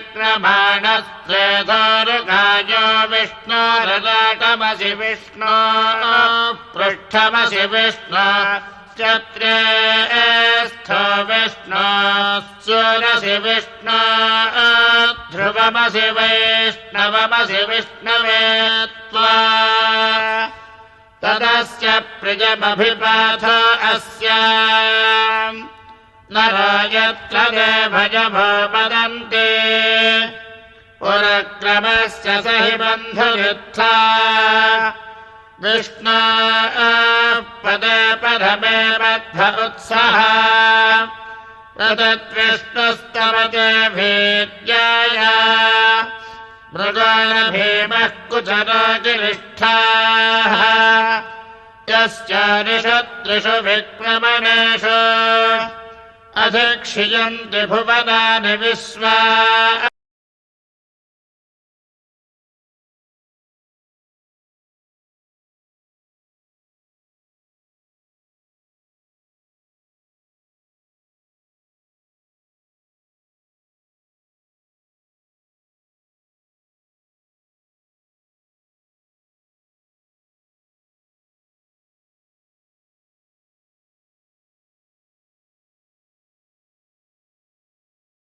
विक्रमाणस्त्रेधोरुकायो विष्णोरलाटमसि विष्णो पृष्ठमसि विष्णो चत्रेस्थो विष्णो सूरसि विष्णो ध्रुवमसि वैष्णवमसि विष्णवे त्वा तदस्य प्रियमभिपाथो अस्य नरो यत्र देभजभो वदन्ति पुरक्रमस्य स हि बन्धुयुत्था विष्णो पदे पदमे बद्ध उत्सः तदद्विष्णुस्तवते भीत्याय मृगानभीमः कुचराजिनिष्ठाः यश्चारिषु त्रिषु विक्रमणेषु अधिक्षियन्ति भुवनानि विश्वा